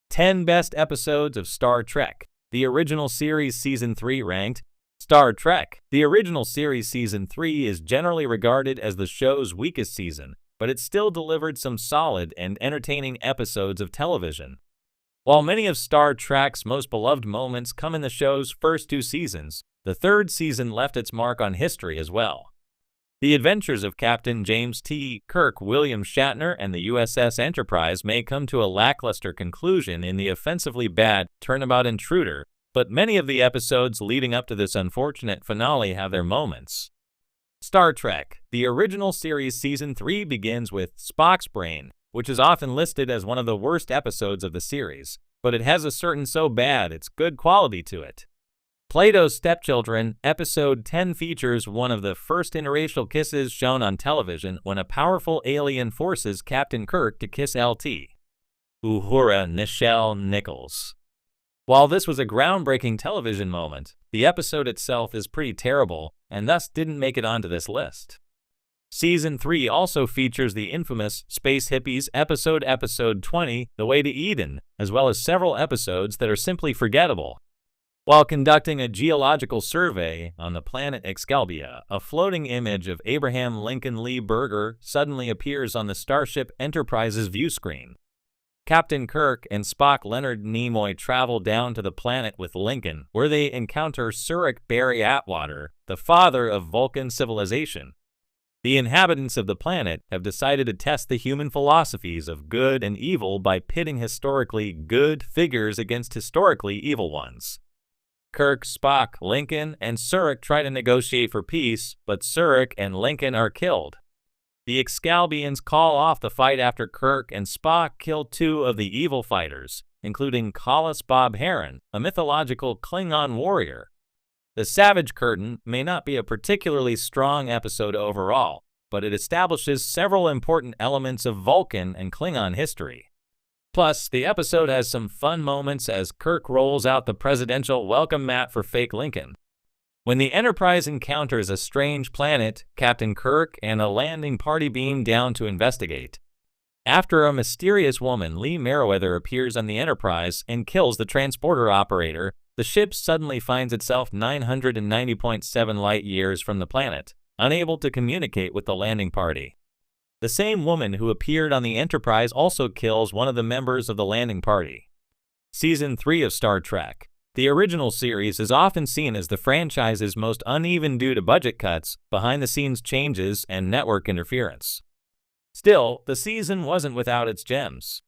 10 Best Episodes of Star Trek. The Original Series Season 3 ranked. Star Trek. The original series Season 3 is generally regarded as the show's weakest season, but it still delivered some solid and entertaining episodes of television. While many of Star Trek's most beloved moments come in the show's first 2 seasons, the third season left its mark on history as well. The adventures of Captain James T. Kirk William Shatner and the USS Enterprise may come to a lackluster conclusion in the offensively bad Turnabout Intruder, but many of the episodes leading up to this unfortunate finale have their moments. Star Trek. The original series Season 3 begins with Spock's Brain, which is often listed as one of the worst episodes of the series, but it has a certain so bad it's good quality to it. Plato's Stepchildren, Episode 10 features one of the first interracial kisses shown on television when a powerful alien forces Captain Kirk to kiss LT. Uhura Nichelle Nichols. While this was a groundbreaking television moment, the episode itself is pretty terrible and thus didn't make it onto this list. Season 3 also features the infamous Space Hippies episode 20, The Way to Eden, as well as several episodes that are simply forgettable. While conducting a geological survey on the planet Excalibur, a floating image of Abraham Lincoln Lee Burger suddenly appears on the Starship Enterprise's view screen. Captain Kirk and Spock Leonard Nimoy travel down to the planet with Lincoln, where they encounter Surik Barry Atwater, the father of Vulcan civilization. The inhabitants of the planet have decided to test the human philosophies of good and evil by pitting historically good figures against historically evil ones. Kirk, Spock, Lincoln, and Surik try to negotiate for peace, but Surik and Lincoln are killed. The Excalibians call off the fight after Kirk and Spock kill 2 of the evil fighters, including Collis Bob Heron, a mythological Klingon warrior. The Savage Curtain may not be a particularly strong episode overall, but it establishes several important elements of Vulcan and Klingon history. Plus, the episode has some fun moments as Kirk rolls out the presidential welcome mat for fake Lincoln. When the Enterprise encounters a strange planet, Captain Kirk and a landing party beam down to investigate. After a mysterious woman, Lee Meriwether, appears on the Enterprise and kills the transporter operator, the ship suddenly finds itself 990.7 light-years from the planet, unable to communicate with the landing party. The same woman who appeared on the Enterprise also kills one of the members of the landing party. Season 3 of Star Trek. The original series is often seen as the franchise's most uneven due to budget cuts, behind-the-scenes changes, and network interference. Still, the season wasn't without its gems.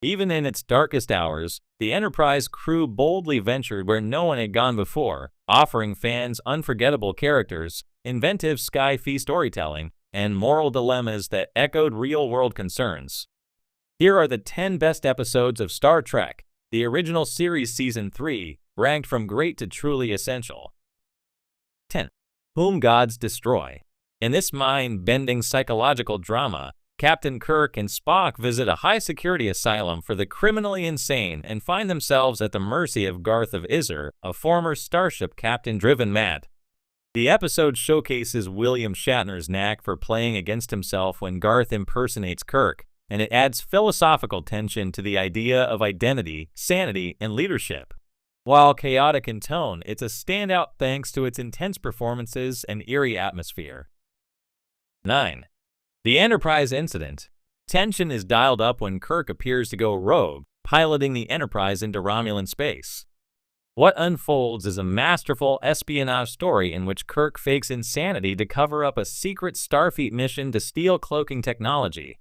Even in its darkest hours, the Enterprise crew boldly ventured where no one had gone before, offering fans unforgettable characters, inventive sci-fi storytelling, and moral dilemmas that echoed real-world concerns. Here are the 10 best episodes of Star Trek, the original series Season 3, ranked from great to truly essential. 10. Whom Gods Destroy. In this mind-bending psychological drama, Captain Kirk and Spock visit a high-security asylum for the criminally insane and find themselves at the mercy of Garth of Izar, a former Starship captain driven mad. The episode showcases William Shatner's knack for playing against himself when Garth impersonates Kirk, and it adds philosophical tension to the idea of identity, sanity, and leadership. While chaotic in tone, it's a standout thanks to its intense performances and eerie atmosphere. 9. The Enterprise Incident. Tension is dialed up when Kirk appears to go rogue, piloting the Enterprise into Romulan space. What unfolds is a masterful espionage story in which Kirk fakes insanity to cover up a secret Starfleet mission to steal cloaking technology.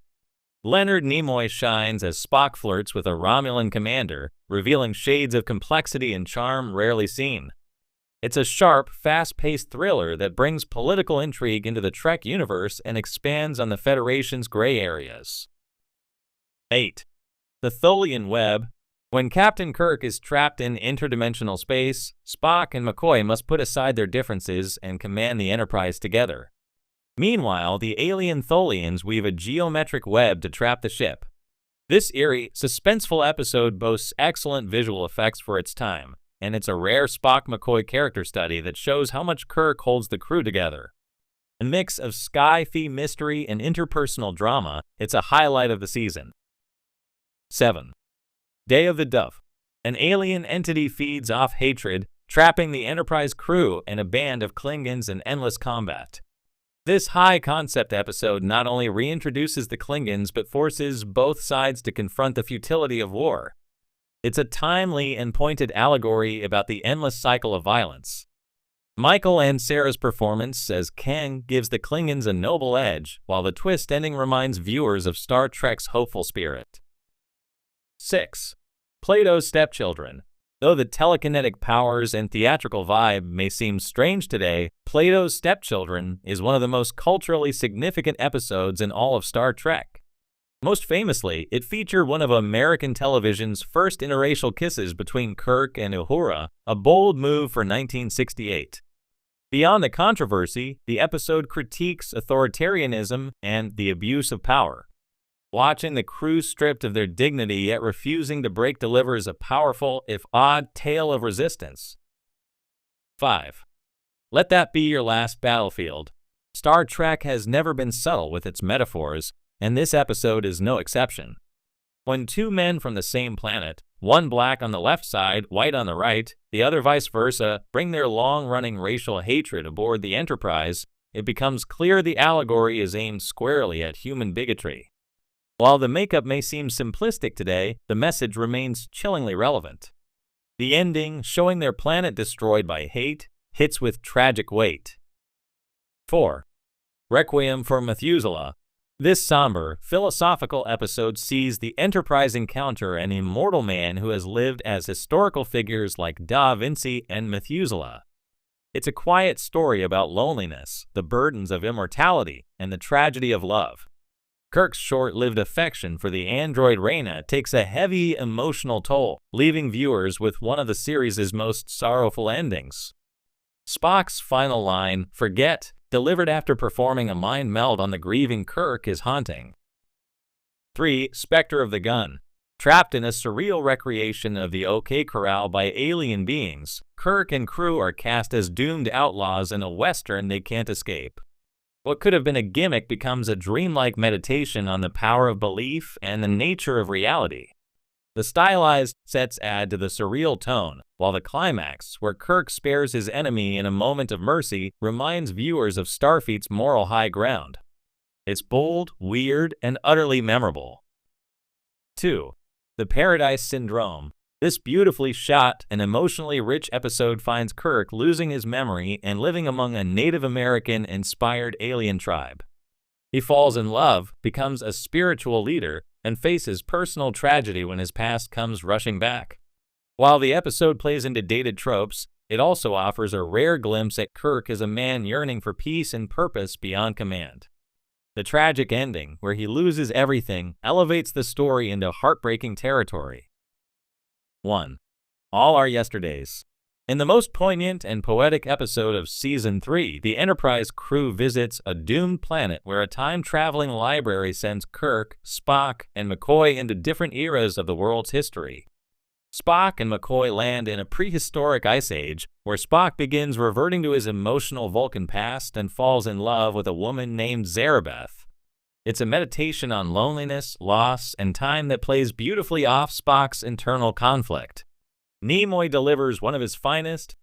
Leonard Nimoy shines as Spock flirts with a Romulan commander, revealing shades of complexity and charm rarely seen. It's a sharp, fast-paced thriller that brings political intrigue into the Trek universe and expands on the Federation's gray areas. 8. The Tholian Web. When Captain Kirk is trapped in interdimensional space, Spock and McCoy must put aside their differences and command the Enterprise together. Meanwhile, the alien Tholians weave a geometric web to trap the ship. This eerie, suspenseful episode boasts excellent visual effects for its time, and it's a rare Spock-McCoy character study that shows how much Kirk holds the crew together. A mix of sci-fi mystery and interpersonal drama, it's a highlight of the season. 7. Day of the Dove. An alien entity feeds off hatred, trapping the Enterprise crew and a band of Klingons in endless combat. This high-concept episode not only reintroduces the Klingons but forces both sides to confront the futility of war. It's a timely and pointed allegory about the endless cycle of violence. Michael and Sarah's performance as Kang gives the Klingons a noble edge, while the twist ending reminds viewers of Star Trek's hopeful spirit. 6. Plato's Stepchildren. Though the telekinetic powers and theatrical vibe may seem strange today, Plato's Stepchildren is one of the most culturally significant episodes in all of Star Trek. Most famously, it featured one of American television's first interracial kisses between Kirk and Uhura, a bold move for 1968. Beyond the controversy, the episode critiques authoritarianism and the abuse of power. Watching the crew stripped of their dignity yet refusing to break delivers a powerful, if odd, tale of resistance. 5. Let that be your last battlefield. Star Trek has never been subtle with its metaphors, and this episode is no exception. When two men from the same planet, one black on the left side, white on the right, the other vice versa, bring their long-running racial hatred aboard the Enterprise, it becomes clear the allegory is aimed squarely at human bigotry. While the makeup may seem simplistic today, the message remains chillingly relevant. The ending, showing their planet destroyed by hate, hits with tragic weight. 4. Requiem for Methuselah. This somber, philosophical episode sees the Enterprise encounter an immortal man who has lived as historical figures like Da Vinci and Methuselah. It's a quiet story about loneliness, the burdens of immortality, and the tragedy of love. Kirk's short-lived affection for the android Reyna takes a heavy emotional toll, leaving viewers with one of the series' most sorrowful endings. Spock's final line, "Forget," delivered after performing a mind meld on the grieving Kirk, is haunting. 3. Spectre of the Gun. Trapped in a surreal recreation of the OK Corral by alien beings, Kirk and crew are cast as doomed outlaws in a western they can't escape. What could have been a gimmick becomes a dreamlike meditation on the power of belief and the nature of reality. The stylized sets add to the surreal tone, while the climax, where Kirk spares his enemy in a moment of mercy, reminds viewers of Starfleet's moral high ground. It's bold, weird, and utterly memorable. 2. The Paradise Syndrome. This beautifully shot and emotionally rich episode finds Kirk losing his memory and living among a Native American-inspired alien tribe. He falls in love, becomes a spiritual leader, and faces personal tragedy when his past comes rushing back. While the episode plays into dated tropes, it also offers a rare glimpse at Kirk as a man yearning for peace and purpose beyond command. The tragic ending, where he loses everything, elevates the story into heartbreaking territory. 1. All Our Yesterdays. In the most poignant and poetic episode of Season 3, the Enterprise crew visits a doomed planet where a time-traveling library sends Kirk, Spock, and McCoy into different eras of the world's history. Spock and McCoy land in a prehistoric ice age, where Spock begins reverting to his emotional Vulcan past and falls in love with a woman named Zarabeth. It's a meditation on loneliness, loss, and time that plays beautifully off Spock's internal conflict. Nimoy delivers one of his finest,